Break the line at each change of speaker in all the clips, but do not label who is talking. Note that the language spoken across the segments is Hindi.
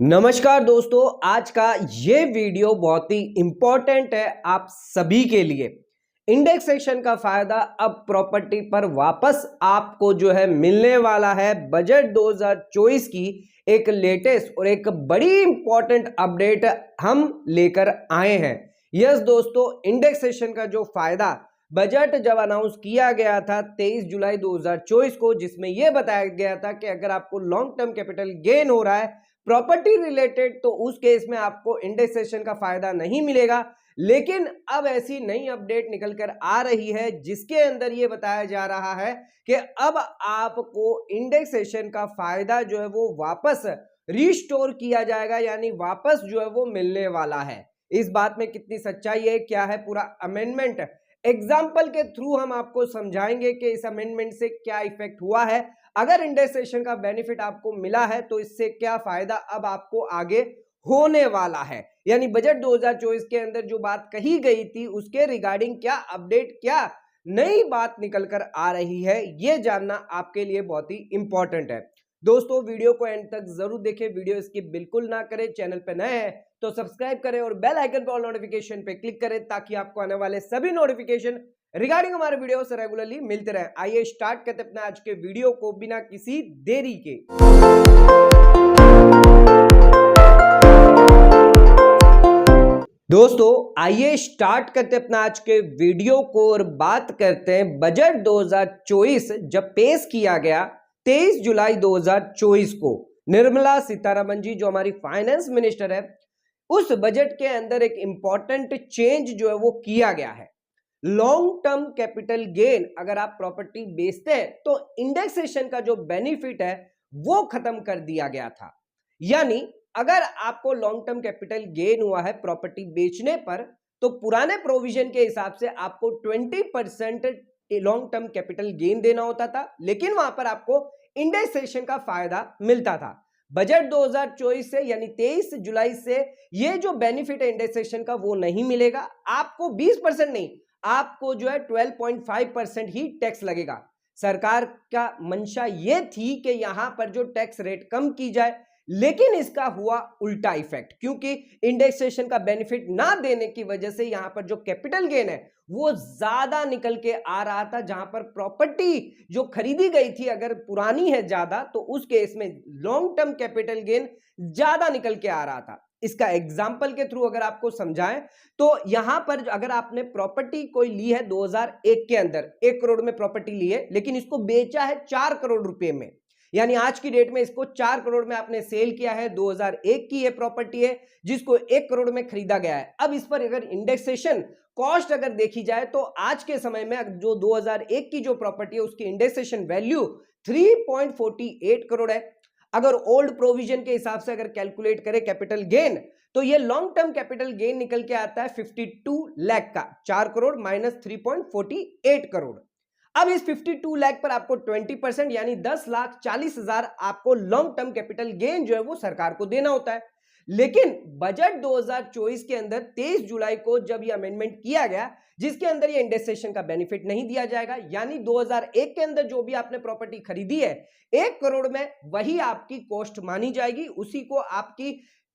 नमस्कार दोस्तों, आज का ये वीडियो बहुत ही इंपॉर्टेंट है आप सभी के लिए। इंडेक्सेशन का फायदा अब प्रॉपर्टी पर वापस आपको जो है मिलने वाला है। बजट 2024 की एक लेटेस्ट और एक बड़ी इंपॉर्टेंट अपडेट हम लेकर आए हैं। यस दोस्तों, इंडेक्सेशन का जो फायदा बजट जब अनाउंस किया गया था 23 जुलाई 2024 को, जिसमें यह बताया गया था कि अगर आपको लॉन्ग टर्म कैपिटल गेन हो रहा है प्रॉपर्टी रिलेटेड तो उस केस में आपको इंडेक्सेशन का फायदा नहीं मिलेगा। लेकिन अब ऐसी नई अपडेट निकल कर आ रही है जिसके अंदर यह बताया जा रहा है कि अब आपको इंडेक्सेशन का फायदा जो है वो वापस रिस्टोर किया जाएगा, यानी वापस जो है वो मिलने वाला है। इस बात में कितनी सच्चाई है, क्या है पूरा अमेंडमेंट, एग्जाम्पल के थ्रू हम आपको समझाएंगे कि इस अमेंडमेंट से क्या इफेक्ट हुआ है। अगर इंडेक्सेशन का बेनिफिट आपको मिला है तो इससे क्या फायदा अब आपको आगे होने वाला है, यानी बजट 2024 के अंदर जो बात कही गई थी उसके रिगार्डिंग क्या अपडेट, क्या नई बात निकल कर आ रही है, यह जानना आपके लिए बहुत ही इंपॉर्टेंट है। दोस्तों वीडियो को एंड तक जरूर देखें, वीडियो स्किप बिल्कुल ना करें। चैनल पे नए हैं तो सब्सक्राइब करें और बेल आइकन पर ऑल नोटिफिकेशन पे क्लिक करें ताकि आपको आने वाले सभी नोटिफिकेशन रिगार्डिंग हमारे वीडियो से रेगुलरली मिलते रहे। आइए स्टार्ट करते अपने आज के वीडियो को बिना किसी देरी के। दोस्तों आइए स्टार्ट करते अपना आज के वीडियो को और बात करते हैं बजट 2024 जब पेश किया गया 23 जुलाई 2024 को। निर्मला सीतारमण जी जो हमारी फाइनेंस मिनिस्टर है, उस बजट के अंदर एक इंपॉर्टेंट चेंज जो है वो किया गया है। लॉन्ग टर्म कैपिटल गेन अगर आप प्रॉपर्टी बेचते हैं तो इंडेक्सेशन का जो बेनिफिट है वो खत्म कर दिया गया था। यानी अगर आपको लॉन्ग टर्म कैपिटल गेन हुआ है प्रॉपर्टी बेचने पर तो पुराने प्रोविजन के हिसाब से आपको 20% लॉन्ग टर्म कैपिटल गेन देना होता था, लेकिन वहां पर आपको इंडेक्सेशन का फायदा मिलता था। बजट 2024 से यानी 23 जुलाई से ये जो बेनिफिट है इंडेक्सेशन का वो नहीं मिलेगा। आपको 20% नहीं, आपको जो है 12.5% ही टैक्स लगेगा। सरकार का मंशा ये थी कि यहां पर जो टैक्स रेट कम की जाए, लेकिन इसका हुआ उल्टा इफेक्ट, क्योंकि इंडेक्सेशन का बेनिफिट ना देने की वजह से यहां पर जो कैपिटल गेन है वो ज्यादा निकल के आ रहा था। जहां पर प्रॉपर्टी जो खरीदी गई थी अगर पुरानी है ज्यादा तो उस केस में लॉन्ग टर्म कैपिटल गेन ज्यादा निकल के आ रहा था। इसका एग्जाम्पल के थ्रू अगर आपको समझाएं तो यहां पर अगर आपने प्रॉपर्टी कोई ली है 2001 के अंदर, 1 करोड़ में प्रॉपर्टी ली है लेकिन इसको बेचा है 4 करोड़ रुपए में, यानी आज की डेट में इसको 4 करोड़ में आपने सेल किया है। 2001 की ये प्रॉपर्टी है जिसको 1 करोड़ में खरीदा गया है। अब इस पर अगर इंडेक्सेशन कॉस्ट अगर देखी जाए तो आज के समय में जो 2001 की जो प्रॉपर्टी है उसकी इंडेक्सेशन वैल्यू 3.48 करोड़ है। अगर ओल्ड प्रोविजन के हिसाब से अगर कैलकुलेट करें कैपिटल गेन तो ये लॉन्ग टर्म कैपिटल गेन निकल के आता है 52 लाख का। 4 करोड़ माइनस 3.48 करोड़। अब इस 52 लाख पर आपको 20% यानी 10,40,000 आपको लॉन्ग टर्म कैपिटल गेन जो है वो सरकार को देना होता है। लेकिन बजट 2024 के अंदर 23 जुलाई को जब ये अमेंडमेंट किया गया जिसके अंदर ये इंडेक्सेशन का बेनिफिट नहीं दिया जाएगा, यानी 2001 के अंदर जो भी आपने प्रॉपर्टी खरीदी है 1 करोड़ में वही आपकी कॉस्ट मानी जाएगी, उसी को आपकी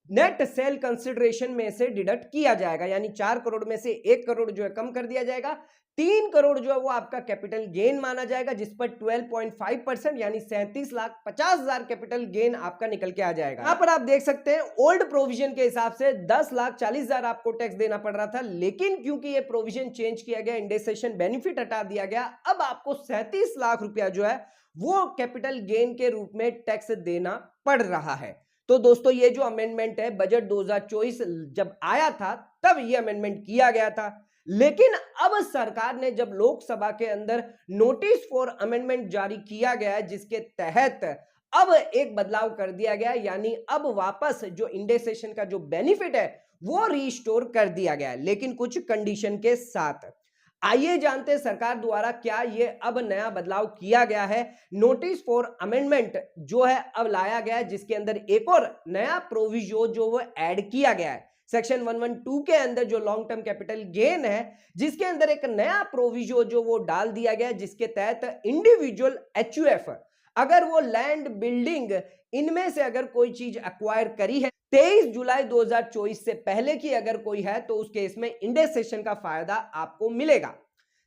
नेट सेल कंसिडरेशन में से डिडक्ट किया जाएगा, यानी 4 करोड़ में से 1 करोड़ जो है कम कर दिया जाएगा। 3 करोड़ जो है वो आपका कैपिटल गेन माना जाएगा जिस पर 12.5% यानी 37,50,000 कैपिटल गेन आपका निकल के आ जाएगा। यहां पर आप देख सकते हैं ओल्ड प्रोविजन के हिसाब से 10,40,000 आपको टैक्स देना पड़ रहा था, लेकिन क्योंकि ये प्रोविजन चेंज किया गया, इंडेक्सेशन बेनिफिट हटा दिया गया, अब आपको 37 लाख रुपया जो है वो कैपिटल गेन के रूप में टैक्स देना पड़ रहा है। तो दोस्तों ये जो अमेंडमेंट है बजट 2024 जब आया था तब ये अमेंडमेंट किया गया था, लेकिन अब सरकार ने जब लोकसभा के अंदर नोटिस फॉर अमेंडमेंट जारी किया गया है जिसके तहत अब एक बदलाव कर दिया गया, यानी अब वापस जो इंडेक्सेशन का जो बेनिफिट है वो रिस्टोर कर दिया गया है, लेकिन कुछ कंडीशन के साथ। आइए जानते हैं सरकार द्वारा क्या ये अब नया बदलाव किया गया है। नोटिस फॉर अमेंडमेंट जो है अब लाया गया है जिसके अंदर एक और नया प्रोविजो जो वो ऐड किया गया है सेक्शन 112 के अंदर जो लॉन्ग टर्म कैपिटल गेन है, जिसके अंदर एक नया प्रोविजो जो वो डाल दिया गया है जिसके तहत इंडिविजुअल एचयूएफ अगर वो लैंड बिल्डिंग इनमें से अगर कोई चीज एक्वायर करी है 23 जुलाई 2024 से पहले की अगर कोई है तो उस केस में इंडेक्सेशन का फायदा आपको मिलेगा।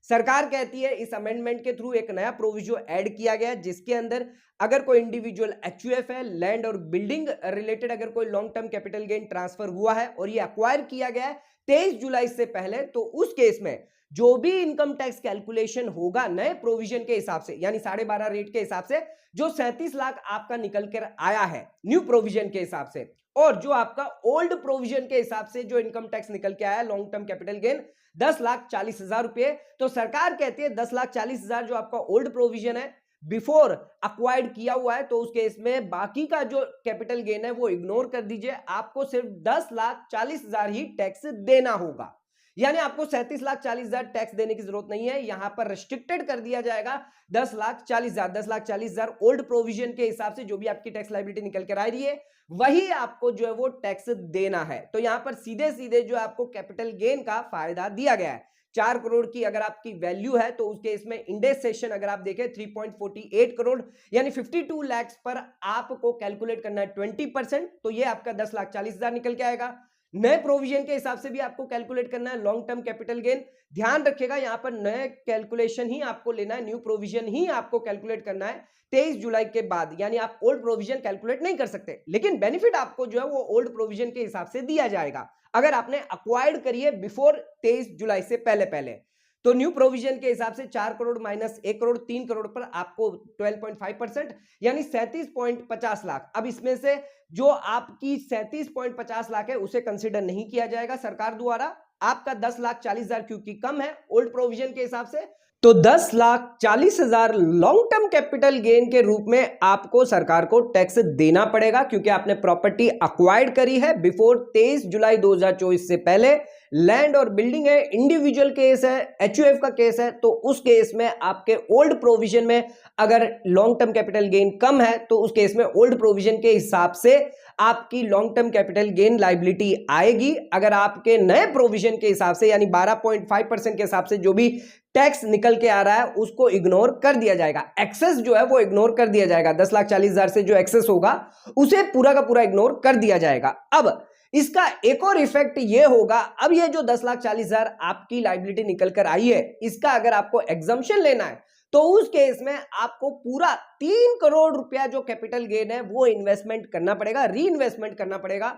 सरकार कहती है इस अमेंडमेंट के थ्रू एक नया प्रोविजन ऐड किया गया जिसके अंदर अगर कोई इंडिविजुअल एचयूएफ है, लैंड और बिल्डिंग रिलेटेड अगर कोई long term capital gain transfer हुआ है और ये एक्वायर किया गया है 23 जुलाई से पहले, तो उस केस में जो भी इनकम टैक्स कैलकुलेशन होगा नए प्रोविजन के हिसाब से यानी 12.5 रेट के हिसाब से, जो 37 लाख आपका निकल कर आया है न्यू प्रोविजन के हिसाब से, और जो आपका ओल्ड प्रोविजन के हिसाब से जो इनकम टैक्स निकल के आया लॉन्ग टर्म कैपिटल गेन 10,40,000 रुपए, तो सरकार कहती है 10,40,000 जो आपका ओल्ड प्रोविजन है बिफोर अक्वायर्ड किया हुआ है, तो उस केस में बाकी का जो कैपिटल गेन है वो इग्नोर कर दीजिए, आपको सिर्फ 10,40,000 ही टैक्स देना होगा। यानी आपको 37,40,000 टैक्स देने की जरूरत नहीं है, यहां पर रिस्ट्रिक्टेड कर दिया जाएगा 10,40,000 ओल्ड प्रोविजन के हिसाब से जो भी आपकी टैक्स लायबिलिटी निकल कर आ रही है वही आपको जो है वो टैक्स देना है। तो यहां पर सीधे सीधे जो आपको कैपिटल गेन का फायदा दिया गया है। 4 करोड़ की अगर आपकी वैल्यू है तो उसके इसमें इंडेक्सेशन अगर आप देखें 3.48 करोड़ यानी 52 लाख पर आपको कैलकुलेट करना है 20%, तो ये आपका 10,40,000 निकल के आएगा। नए प्रोविजन के हिसाब से भी आपको कैलकुलेट करना है लॉन्ग टर्म कैपिटल गेन, ध्यान रखिएगा यहां पर नए कैलकुलेशन ही आपको लेना है, न्यू प्रोविजन ही आपको कैलकुलेट करना है 23 जुलाई के बाद, यानी आप ओल्ड प्रोविजन कैलकुलेट नहीं कर सकते, लेकिन बेनिफिट आपको जो है वो ओल्ड प्रोविजन के हिसाब से दिया जाएगा अगर आपने अक्वायर्ड करी है बिफोर 23 जुलाई से पहले पहले। तो न्यू प्रोविजन के हिसाब से 4 करोड़ माइनस 1 करोड़ 3 करोड़ पर आपको 12.5% यानी 37.50 लाख। अब इसमें से जो आपकी 37.50 लाख है उसे कंसिडर नहीं किया जाएगा सरकार द्वारा, आपका 10,40,000 क्योंकि कम है ओल्ड प्रोविजन के हिसाब से, तो 10,40,000 लॉन्ग टर्म कैपिटल गेन के रूप में आपको सरकार को टैक्स देना पड़ेगा क्योंकि आपने प्रॉपर्टी अक्वायर्ड करी है बिफोर 23 जुलाई 2024 से पहले, लैंड और बिल्डिंग है, इंडिविजुअल केस है, एचयूएफ का केस है, तो उस केस में आपके ओल्ड प्रोविजन में अगर लॉन्ग टर्म कैपिटल गेन कम है तो उस केस में ओल्ड प्रोविजन के हिसाब से आपकी long term capital gain liability आएगी। अगर आपके नए प्रोविजन के हिसाब से यानी 12.5% के हिसाब से जो भी टैक्स निकल के आ रहा है उसको इग्नोर कर दिया जाएगा, एक्सेस जो है वो इग्नोर कर दिया जाएगा, 10,40,000 से जो एक्सेस होगा उसे पूरा का पूरा इग्नोर कर दिया जाएगा। अब इसका एक और इफेक्ट ये होगा, अब ये जो 10,40,000 आपकी लायबिलिटी निकल कर आई है इसका अगर आपको एग्जम्पशन लेना है तो उस केस में आपको पूरा 3 करोड़ रुपया जो कैपिटल गेन है वो इन्वेस्टमेंट करना पड़ेगा, री इन्वेस्टमेंट करना पड़ेगा,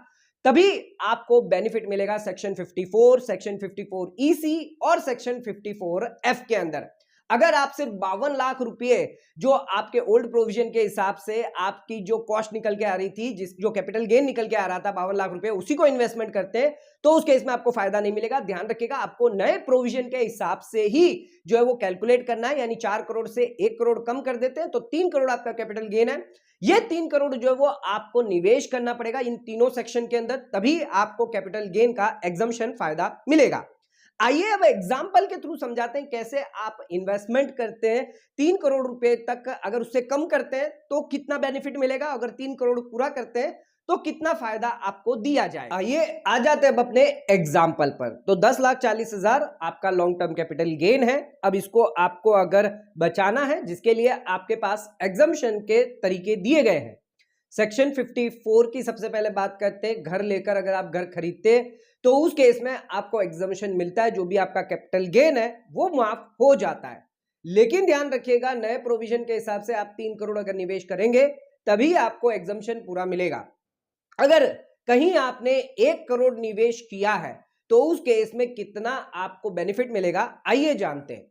तभी आपको बेनिफिट मिलेगा सेक्शन 54, सेक्शन 54EC और सेक्शन 54F के अंदर। अगर आप सिर्फ 52 लाख रुपए जो आपके ओल्ड प्रोविजन के हिसाब से आपकी जो कॉस्ट निकल के आ रही थी, जिस जो कैपिटल गेन निकल के आ रहा था 52 लाख रुपए, उसी को इन्वेस्टमेंट करते हैं तो उस केस में आपको फायदा नहीं मिलेगा। ध्यान रखिएगा आपको नए प्रोविजन के हिसाब से ही जो है वो कैलकुलेट करना है, यानी 4 करोड़ से 1 करोड़ कम कर देते हैं तो 3 करोड़ आपका कैपिटल गेन है, ये 3 करोड़ जो है वो आपको निवेश करना पड़ेगा इन तीनों सेक्शन के अंदर, तभी आपको कैपिटल गेन का एग्जम्पशन फायदा मिलेगा। आइए अब एग्जाम्पल के थ्रू समझाते हैं कैसे आप इन्वेस्टमेंट करते हैं 3 करोड़ रुपए तक, अगर उससे कम करते हैं तो कितना बेनिफिट मिलेगा, अगर 3 करोड़ पूरा करते हैं तो कितना फायदा आपको दिया जाए। आइए आ जाते हैं अब अपने एग्जाम्पल पर। तो 10,40,000 आपका लॉन्ग टर्म कैपिटल गेन है, अब इसको आपको अगर बचाना है जिसके लिए आपके पास एग्जम्पशन के तरीके दिए गए हैं। सेक्शन 54 की सबसे पहले बात करते हैं, घर लेकर अगर आप घर खरीदते तो उस केस में आपको एग्जम्पशन मिलता है, जो भी आपका कैपिटल गेन है वो माफ हो जाता है, लेकिन ध्यान रखिएगा नए प्रोविजन के हिसाब से आप 3 करोड़ अगर निवेश करेंगे तभी आपको एग्जम्पशन पूरा मिलेगा। अगर कहीं आपने 1 करोड़ निवेश किया है तो उस केस में कितना आपको बेनिफिट मिलेगा आइए जानते हैं।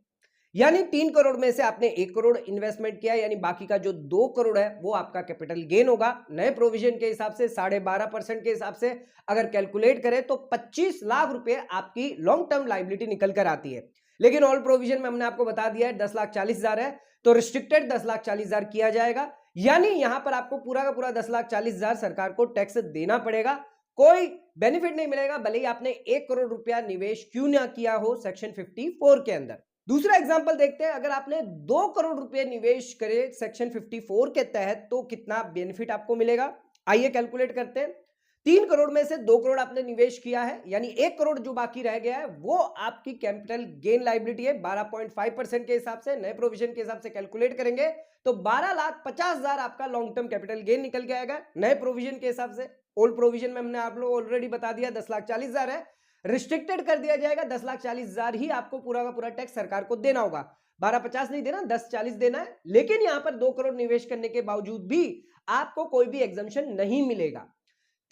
यानी 3 करोड़ में से आपने 1 करोड़ इन्वेस्टमेंट किया, यानी बाकी का जो 2 करोड़ है वो आपका कैपिटल गेन होगा। नए प्रोविजन के हिसाब से 12.5% के हिसाब से अगर कैलकुलेट करें तो 25 लाख रुपए आपकी लॉन्ग टर्म लायबिलिटी निकल कर आती है, लेकिन ऑल प्रोविजन में हमने आपको बता दिया है 10,40,000 है तो रिस्ट्रिक्टेड 10,40,000 किया जाएगा, यानी यहां पर आपको पूरा का पूरा 10,40,000 सरकार को टैक्स देना पड़ेगा, कोई बेनिफिट नहीं मिलेगा भले ही आपने 1 करोड़ रुपया निवेश क्यों ना किया हो सेक्शन 54 के अंदर। दूसरा एग्जांपल देखते हैं, अगर आपने 2 करोड़ रुपए निवेश करे सेक्शन 54 के तहत तो कितना बेनिफिट आपको मिलेगा, आइए कैलकुलेट करते हैं। 3 करोड़ में से 2 करोड़ आपने निवेश किया है, यानी 1 करोड़ जो बाकी रह गया है वो आपकी कैपिटल गेन लायबिलिटी है। 12.5% के हिसाब से, नए प्रोविजन के हिसाब से कैलकुलेट करेंगे तो 12,50,000 आपका लॉन्ग टर्म कैपिटल गेन निकल के आएगा नए प्रोविजन के हिसाब से। ओल्ड प्रोविजन में हमने आप लोग ऑलरेडी बता दिया 10,40,000 है, रिस्ट्रिक्टेड कर दिया जाएगा 10,40,000 ही आपको पूरा का पूरा टैक्स सरकार को देना होगा। 12,50 नहीं देना, 10,40 देना है। लेकिन यहां पर 2 करोड़ निवेश करने के बावजूद भी आपको कोई भी एग्जम्पशन नहीं मिलेगा।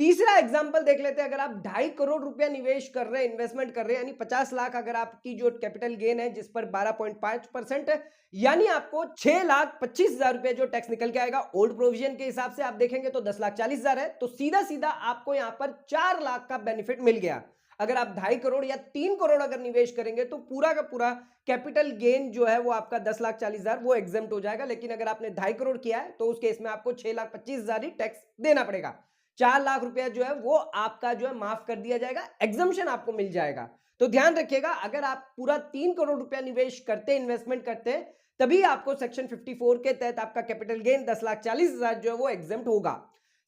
तीसरा एग्जांपल देख लेते हैं। अगर आप 2.5 करोड़ रुपया निवेश कर रहे हैं, इन्वेस्टमेंट कर रहे हैं, यानी 50 लाख अगर आपकी जो कैपिटल गेन है जिस पर 12.5% है, यानी आपको 6,25,000 रुपया जो टैक्स निकल के आएगा। ओल्ड प्रोविजन के हिसाब से आप देखेंगे तो 10,40,000 है, तो सीधा सीधा आपको यहां पर 4 लाख का बेनिफिट मिल गया। अगर आप 2.5 करोड़ या 3 करोड़ अगर निवेश करेंगे तो पूरा का पूरा कैपिटल गेन जो है वो आपका 10,40,000 वो एग्जेम्प्ट हो जाएगा। लेकिन अगर आपने 2.5 करोड़ किया है तो उस केस में आपको 6,25,000 ही टैक्स देना पड़ेगा। 4 लाख रुपया जो है वो आपका जो है माफ कर दिया जाएगा, एग्जम्पशन आपको मिल जाएगा। तो ध्यान रखिएगा, अगर आप पूरा 3 करोड़ रुपया निवेश करते, इन्वेस्टमेंट करते हैं, तभी आपको सेक्शन 54 के तहत आपका कैपिटल गेन 10,40,000 जो है वो एग्जेम्प्ट होगा।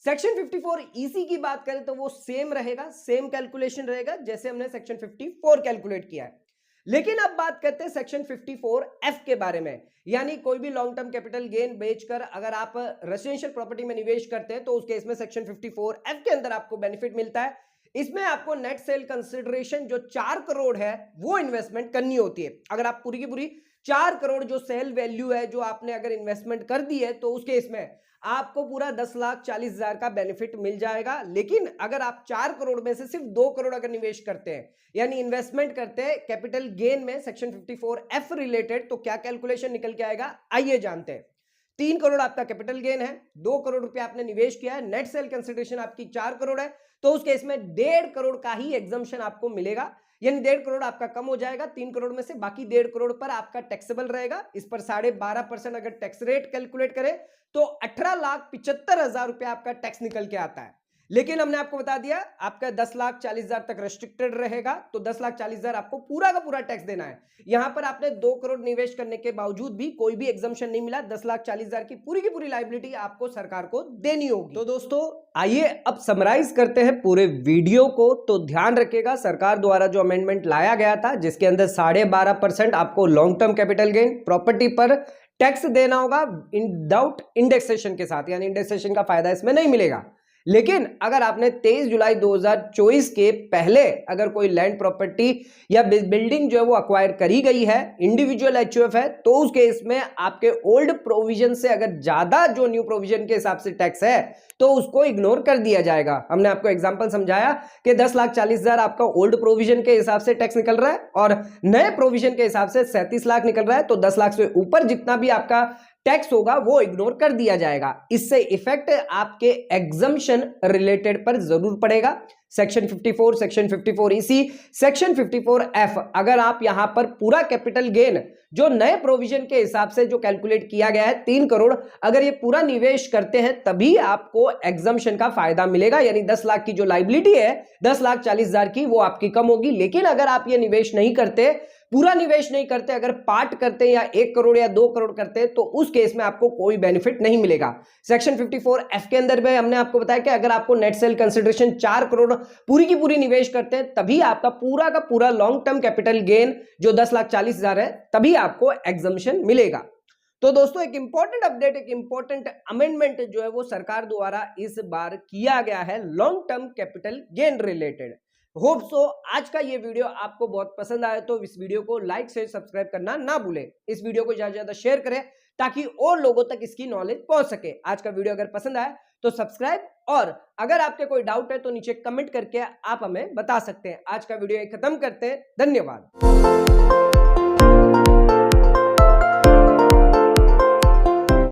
सेक्शन 54 ईसी की बात करें तो वो सेम रहेगा, सेम कैलकुलेशन रहेगा जैसे हमने सेक्शन 54 कैलकुलेट किया है। लेकिन अब बात करते हैं सेक्शन 54F के बारे में, यानी कोई भी लॉन्ग टर्म कैपिटल गेन बेचकर अगर आप रेजिडेंशियल प्रॉपर्टी में निवेश करते हैं तो उस केस में सेक्शन 54F के अंदर आपको बेनिफिट मिलता है। इसमें आपको नेट सेल कंसिडरेशन जो 4 करोड़ है वो इन्वेस्टमेंट करनी होती है। अगर आप पूरी की पूरी 4 करोड़ जो सेल वैल्यू है जो आपने अगर इन्वेस्टमेंट कर दी है तो उस केस में आपको पूरा 10,40,000 का बेनिफिट मिल जाएगा। लेकिन अगर आप 4 करोड़ में से सिर्फ 2 करोड़ अगर निवेश करते हैं, यानी इन्वेस्टमेंट करते हैं कैपिटल गेन में सेक्शन 54F रिलेटेड, तो क्या कैलकुलेशन निकल के आएगा आइए जानते हैं। 3 करोड़ आपका कैपिटल गेन है, 2 करोड़ रुपया आपने निवेश किया है, नेट सेल कंसिडरेशन आपकी 4 करोड़ है, तो उस केस में 1.5 करोड़ का ही एग्जम्पशन आपको मिलेगा। यानी 1.5 करोड़ आपका कम हो जाएगा 3 करोड़ में से, बाकी 1.5 करोड़ पर आपका टैक्सेबल रहेगा। इस पर 12.5% अगर टैक्स रेट कैलकुलेट करें तो 18,75,000 रुपया आपका टैक्स निकल के आता है। लेकिन हमने आपको बता दिया आपका 10,40,000 तक रेस्ट्रिक्टेड रहेगा, तो 10,40,000 आपको पूरा का पूरा टैक्स देना है। यहां पर आपने 2 करोड़ निवेश करने के बावजूद भी कोई भी एग्जम्पशन नहीं मिला, 10,40,000 की पूरी लायबिलिटी आपको सरकार को देनी होगी। तो दोस्तों आइए अब समराइज करते हैं पूरे वीडियो को। तो ध्यान रखिएगा, सरकार द्वारा जो अमेंडमेंट लाया गया था जिसके अंदर 12.5% आपको long term capital gain property पर टैक्स देना होगा विदाउट इंडेक्सेशन के साथ, यानी इंडेक्सेशन का फायदा इसमें नहीं मिलेगा। लेकिन अगर आपने 23 जुलाई 2024 के पहले अगर कोई लैंड प्रॉपर्टी या बिल्डिंग जो है वो अक्वायर करी गई है, इंडिविजुअल एचयूएफ है, तो उस केस में आपके ओल्ड प्रोविजन से अगर ज्यादा जो न्यू प्रोविजन के हिसाब से टैक्स है तो उसको इग्नोर कर दिया जाएगा। हमने आपको एग्जांपल समझाया कि 10,40,000 आपका ओल्ड प्रोविजन के हिसाब से टैक्स निकल रहा है और नए प्रोविजन के हिसाब से 37 लाख निकल रहा है, तो 10 लाख से ऊपर जितना भी आपका टैक्स होगा वो इग्नोर कर दिया जाएगा। इससे इफेक्ट आपके एग्जम्पशन रिलेटेड पर जरूर पड़ेगा। Section 54, section 54EC, section 54F, अगर आप यहां पर पूरा कैपिटल गेन जो नए प्रोविजन के हिसाब से जो कैलकुलेट किया गया है 3 करोड़, अगर ये पूरा निवेश करते हैं तभी आपको एग्जम्पशन का फायदा मिलेगा। यानी 10 लाख की जो लायबिलिटी है 10,40,000 की वो आपकी कम होगी। लेकिन अगर आप ये निवेश नहीं करते, पूरा निवेश नहीं करते, अगर पार्ट करते हैं या 1 करोड़ या 2 करोड़ करते हैं, तो उस केस में आपको कोई बेनिफिट नहीं मिलेगा। सेक्शन 54F के अंदर में हमने आपको बताया कि अगर आपको नेट सेल कंसिडरेशन 4 करोड़ पूरी की पूरी निवेश करते हैं तभी आपका पूरा का पूरा लॉन्ग टर्म कैपिटल गेन जो 10,40,000 है तभी आपको एग्जम्पशन मिलेगा। तो दोस्तों एक इंपॉर्टेंट अपडेट, एक इंपॉर्टेंट अमेंडमेंट जो है वो सरकार द्वारा इस बार किया गया है long term capital gain related. Hope so आज का ये वीडियो आपको बहुत पसंद आया, तो इस वीडियो को लाइक शेयर सब्सक्राइब करना ना भूलें। इस वीडियो को ज्यादा से ज्यादा शेयर करें ताकि और लोगों तक इसकी नॉलेज पहुंच सके। आज का वीडियो अगर पसंद आया तो सब्सक्राइब, और अगर आपके कोई डाउट है तो नीचे कमेंट करके आप हमें बता सकते हैं। आज का वीडियो खत्म करते हैं, धन्यवाद।